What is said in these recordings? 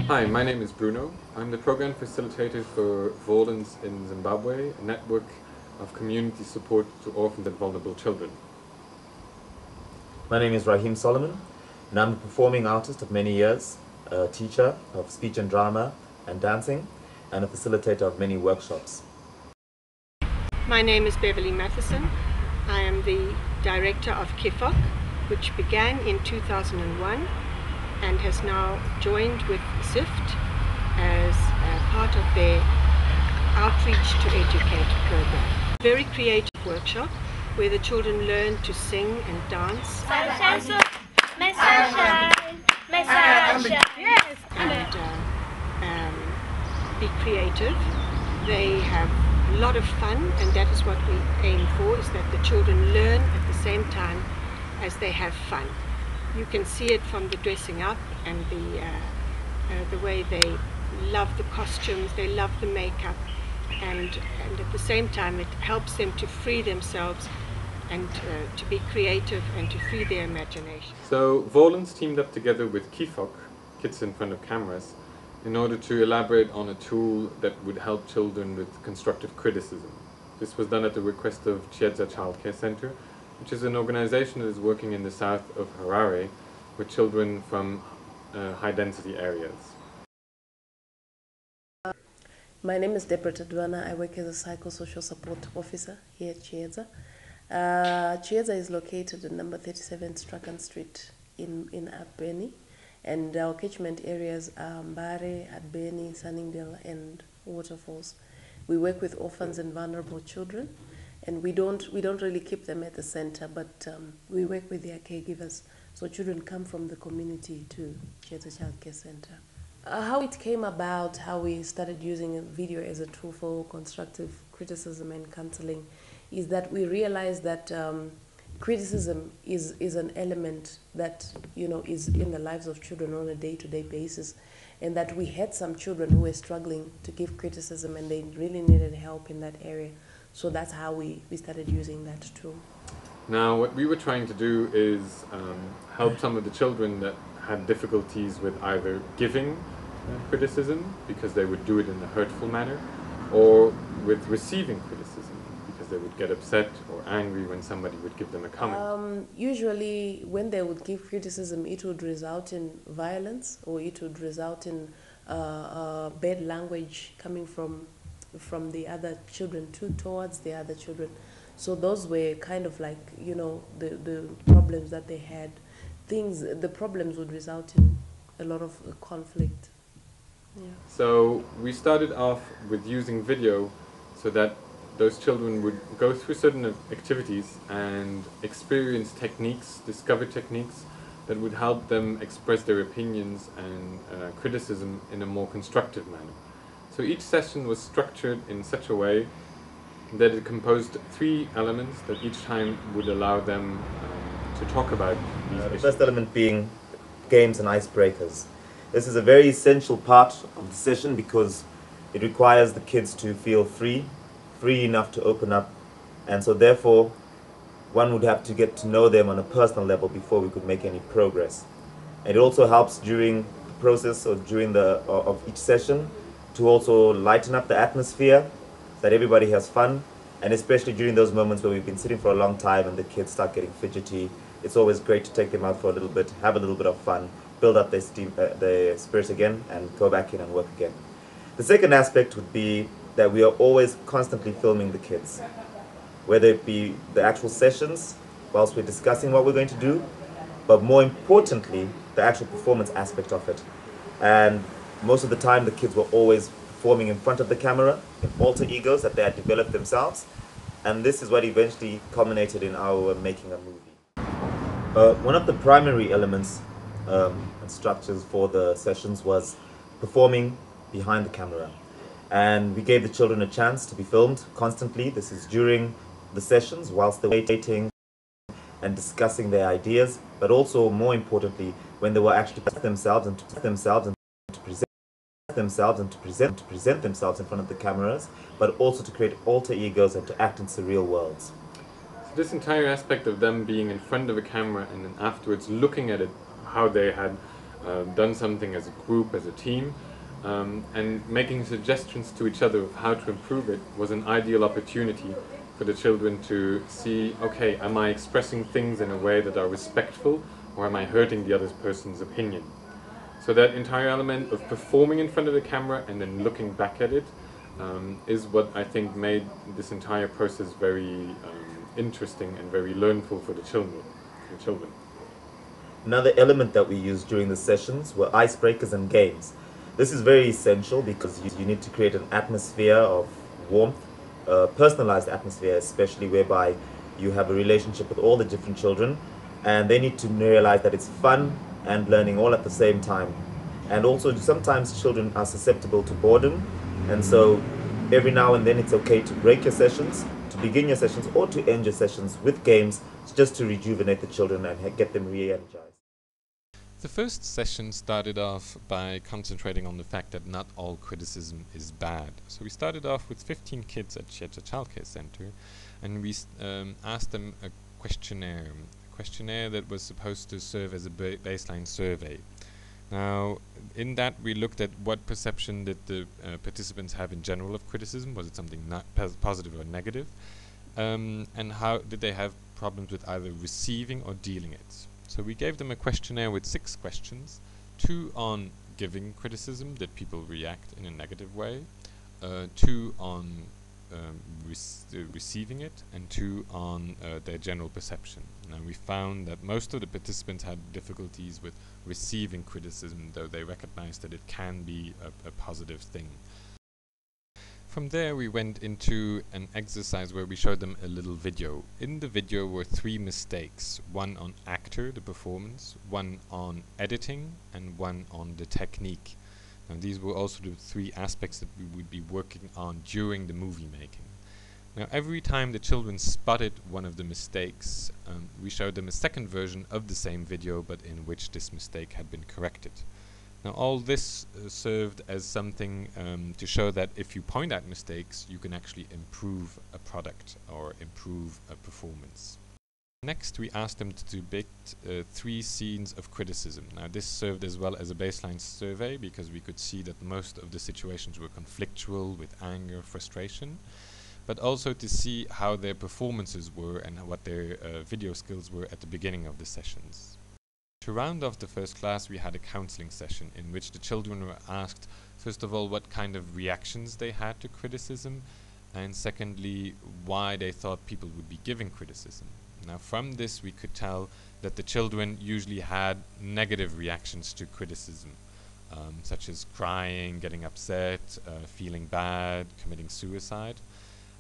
Hi, my name is Bruno. I'm the program facilitator for Volens in Zimbabwe, a network of community support to orphans and vulnerable children. My name is Rahim Solomon, and I'm a performing artist of many years, a teacher of speech and drama and dancing, and a facilitator of many workshops. My name is Beverly Matheson. I am the director of KIFOC, which began in 2001 and has now joined with ZIFT as part of their Outreach to Educate program. Very creative workshop where the children learn to sing and dance and be creative. They have a lot of fun, and that is what we aim for, is that the children learn at the same time as they have fun. You can see it from the dressing up and the way they love the costumes, they love the makeup, and at the same time it helps them to free themselves and to be creative and to free their imagination. So Volens teamed up together with KIFOC, Kids in Front of Cameras, in order to elaborate on a tool that would help children with constructive criticism. This was done at the request of Chiedza Child Care Center, which is an organization that is working in the south of Harare with children from high-density areas. My name is Deborah Tadwana. I work as a psychosocial support officer here at Chiedza. Chiedza is located at number 37 Strachan Street in Abeni, and our catchment areas are Mbare, Abeni, Sunningdale and Waterfalls. We work with orphans and vulnerable children, and we don't really keep them at the center, but we work with their caregivers. So children come from the community to Chiedza Child Care Center. How it came about, how we started using video as a tool for constructive criticism and counseling, is that we realized that criticism is an element that is in the lives of children on a day-to-day basis, and that we had some children who were struggling to give criticism and they really needed help in that area. So that's how we started using that tool. Now what we were trying to do is help some of the children that had difficulties with either giving criticism because they would do it in a hurtful manner, or with receiving criticism because they would get upset or angry when somebody would give them a comment. Usually when they would give criticism, it would result in violence, or it would result in bad language coming from the other children towards the other children. So those were kind of like, the problems that they had. The problems would result in a lot of conflict. Yeah. So we started off with using video so that those children would go through certain activities and experience techniques, discover techniques that would help them express their opinions and criticism in a more constructive manner. So each session was structured in such a way that it composed 3 elements that each time would allow them to talk about these issues. The first element being games and icebreakers. This is a very essential part of the session because it requires the kids to feel free enough to open up, and so therefore one would have to get to know them on a personal level before we could make any progress. And it also helps during the process or during of each session to also lighten up the atmosphere so that everybody has fun, and especially during those moments where we've been sitting for a long time and the kids start getting fidgety. It's always great to take them out for a little bit, have a little bit of fun, build up their spirits again, and go back in and work again. The second aspect would be that we are always constantly filming the kids, whether it be the actual sessions whilst we're discussing what we're going to do, but more importantly, the actual performance aspect of it. And most of the time, the kids were always performing in front of the camera in alter egos that they had developed themselves, and this is what eventually culminated in our making a movie. One of the primary elements and structures for the sessions was performing behind the camera, and we gave the children a chance to be filmed constantly. This is during the sessions whilst they were waiting and discussing their ideas, but also more importantly when they were actually to themselves and to present themselves in front of the cameras, but also to create alter egos and to act in surreal worlds. So this entire aspect of them being in front of a camera and then afterwards looking at it, how they had done something as a group, as a team, and making suggestions to each other of how to improve it was an ideal opportunity for the children to see, okay, am I expressing things in a way that are respectful, or am I hurting the other person's opinion? So that entire element of performing in front of the camera and then looking back at it is what I think made this entire process very interesting and very learnful for the children. Another element that we used during the sessions were icebreakers and games. This is very essential because you need to create an atmosphere of warmth, a personalized atmosphere especially, whereby you have a relationship with all the different children, and they need to realize that it's fun and learning all at the same time. And also sometimes children are susceptible to boredom, and so every now and then it's okay to break your sessions, to begin your sessions, or to end your sessions with games, just to rejuvenate the children and get them re-energized. The first session started off by concentrating on the fact that not all criticism is bad. So we started off with 15 kids at Chieta Childcare Center, and we asked them a questionnaire that was supposed to serve as a baseline survey. Now, in that we looked at what perception did the participants have in general of criticism. Was it something not positive or negative? And how did they have problems with either receiving or dealing it? So we gave them a questionnaire with 6 questions, 2 on giving criticism, did people react in a negative way, 2 on receiving it, and 2 on their general perception. Now we found that most of the participants had difficulties with receiving criticism, though they recognized that it can be a positive thing. From there we went into an exercise where we showed them a little video. In the video were 3 mistakes, one on actor, the performance, one on editing, and one on the technique. Now these were also the 3 aspects that we would be working on during the movie making. Now every time the children spotted one of the mistakes, we showed them a second version of the same video, but in which this mistake had been corrected. Now all this served as something to show that if you point out mistakes, you can actually improve a product or improve a performance. Next, we asked them to depict 3 scenes of criticism. Now this served as well as a baseline survey because we could see that most of the situations were conflictual with anger, frustration, but also to see how their performances were and what their video skills were at the beginning of the sessions. To round off the first class, we had a counselling session in which the children were asked, first of all, what kind of reactions they had to criticism, and secondly, why they thought people would be giving criticism. Now from this we could tell that the children usually had negative reactions to criticism, such as crying, getting upset, feeling bad, committing suicide.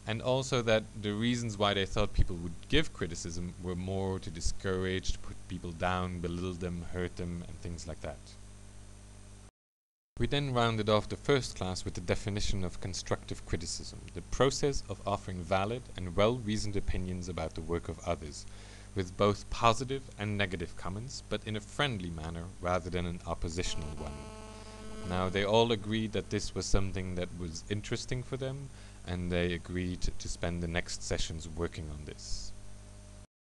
And also that the reasons why they thought people would give criticism were more to discourage, to put people down, belittle them, hurt them, and things like that. We then rounded off the first class with the definition of constructive criticism, the process of offering valid and well-reasoned opinions about the work of others, with both positive and negative comments, but in a friendly manner rather than an oppositional one. Now they all agreed that this was something that was interesting for them, and they agreed to spend the next sessions working on this.